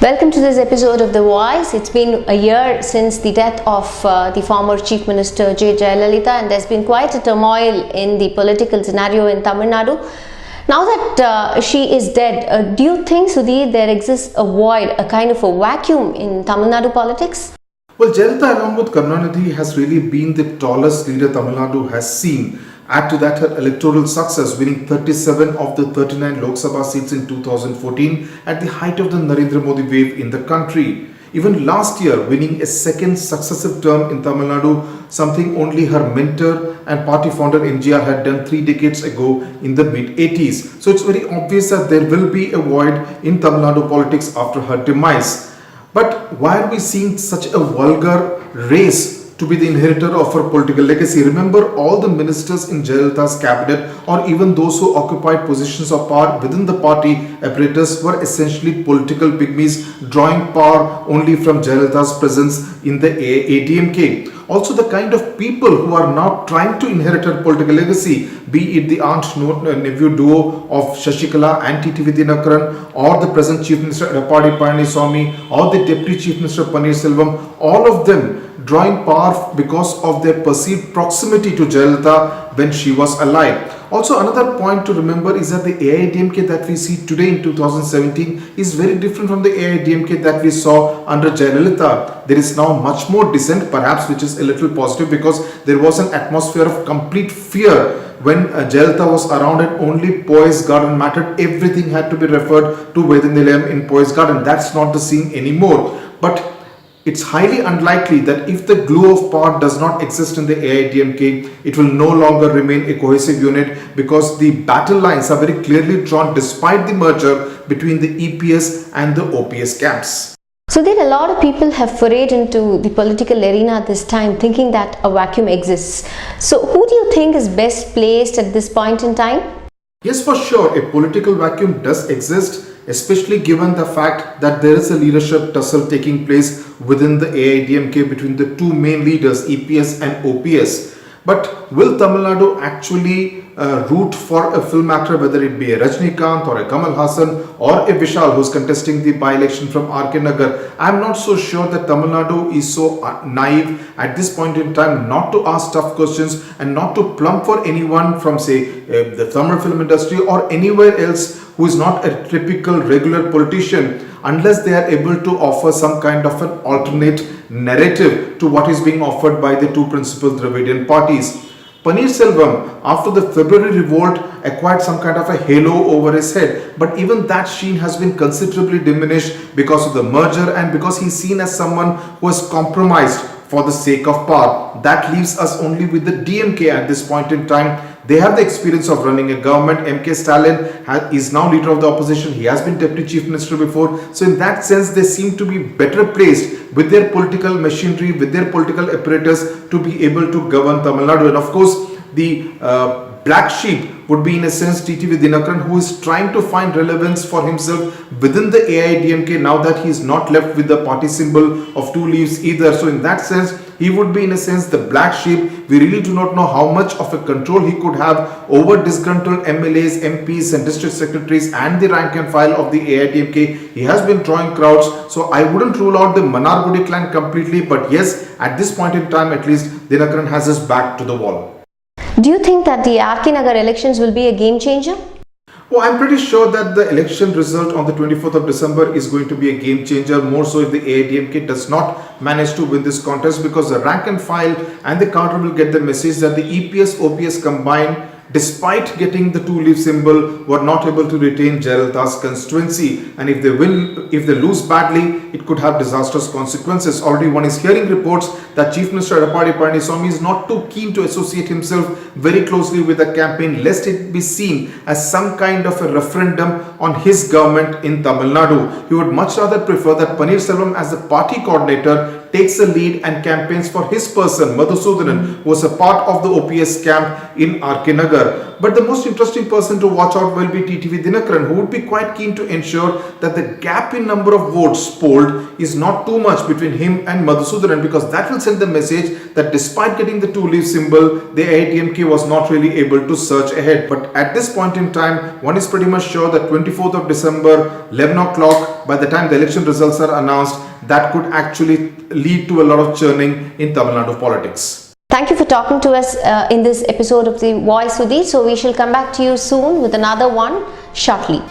Welcome to this episode of The Voice. It's been a year since the death of the former Chief Minister Jayalalithaa, and there's been quite a turmoil in the political scenario in Tamil Nadu. Now that she is dead, do you think, Sudhir, there exists a void, a kind of a vacuum in Tamil Nadu politics? Well, Jayalalithaa along with Karunanidhi has really been the tallest leader Tamil Nadu has seen. Add to that her electoral success, winning 37 of the 39 Lok Sabha seats in 2014 at the height of the Narendra Modi wave in the country. Even last year, winning a second successive term in Tamil Nadu, something only her mentor and party founder MGR had done 3 decades ago in the mid-80s. So it's very obvious that there will be a void in Tamil Nadu politics after her demise. But why are we seeing such a vulgar race to be the inheritor of her political legacy? Remember, all the ministers in Jayalalitha's cabinet or even those who occupied positions of power within the party apparatus were essentially political pygmies drawing power only from Jayalalitha's presence in the AIADMK. Also, the kind of people who are now trying to inherit her political legacy, be it the aunt-nephew duo of Shashikala and TT Vidyanathan, or the present Chief Minister Edappadi Palaniswamy, or the Deputy Chief Minister Paneerselvam, all of them drawing power because of their perceived proximity to Jayalalithaa when she was alive. Also, another point to remember is that the AIADMK that we see today in 2017 is very different from the AIADMK that we saw under Jayalalithaa. There is now much more dissent, perhaps, which is a little positive, because there was an atmosphere of complete fear when Jayalalithaa was around and only Poise Garden mattered. Everything had to be referred to Vedanilayam in Poise Garden. That's not the scene anymore. But it's highly unlikely that if the glue of power does not exist in the AIADMK, it will no longer remain a cohesive unit, because the battle lines are very clearly drawn despite the merger between the EPS and the OPS camps. So there a lot of people have forayed into the political arena at this time thinking that a vacuum exists. So who do you think is best placed at this point in time? Yes, for sure, a political vacuum does exist, especially given the fact that there is a leadership tussle taking place within the AIADMK between the two main leaders, EPS and OPS. But will Tamil Nadu actually root for a film actor, whether it be a Rajnikant or a Kamal Hassan or a Vishal who's contesting the by-election from RK Nagar? I'm not so sure that Tamil Nadu is so naive at this point in time not to ask tough questions and not to plump for anyone from, say, the Tamil film industry or anywhere else who is not a typical regular politician, unless they are able to offer some kind of an alternate narrative to what is being offered by the two principal Dravidian parties. Paneerselvam, after the February revolt, acquired some kind of a halo over his head, but even that sheen has been considerably diminished because of the merger and because he's seen as someone who has compromised for the sake of power. That leaves us only with the DMK at this point in time. They have the experience of running a government. MK Stalin is now leader of the opposition. He has been deputy chief minister before. So in that sense, they seem to be better placed with their political machinery, with their political apparatus to be able to govern Tamil Nadu. And of course, the black sheep would be in a sense TT Vidyanathan, who is trying to find relevance for himself within the AIADMK now that he is not left with the party symbol of 2 leaves either. So in that sense, he would be in a sense the black sheep. We really do not know how much of a control he could have over disgruntled MLAs, MPs and district secretaries and the rank and file of the AIADMK. He has been drawing crowds. So I wouldn't rule out the Manargudi clan completely, but yes, at this point in time at least, Dinakaran has his back to the wall. Do you think that the RK Nagar elections will be a game changer? Well, I'm pretty sure that the election result on the 24th of December is going to be a game changer, more so if the AIADMK does not manage to win this contest, because the rank and file and the cadre will get the message that the EPS OPS combined, despite getting the 2-leaf symbol, were not able to retain Jayalalitha's constituency, and if they lose badly, it could have disastrous consequences. Already one is hearing reports that Chief Minister Edappadi Palaniswamy is not too keen to associate himself very closely with the campaign, lest it be seen as some kind of a referendum on his government in Tamil Nadu. He would much rather prefer that Paneerselvam, as the party coordinator, takes the lead and campaigns for his person, Madhusudanan, who was a part of the OPS camp in RK Nagar. But the most interesting person to watch out will be TTV Dinakaran, who would be quite keen to ensure that the gap in number of votes polled is not too much between him and Madhusudanan, because that will send the message that despite getting the two-leaf symbol, the AIADMK was not really able to surge ahead. But at this point in time, one is pretty much sure that 24th of December, 11 o'clock, by the time the election results are announced, that could actually lead to a lot of churning in Tamil Nadu politics. Thank you for talking to us in this episode of The Voice, Sudhir. So we shall come back to you soon with another one shortly.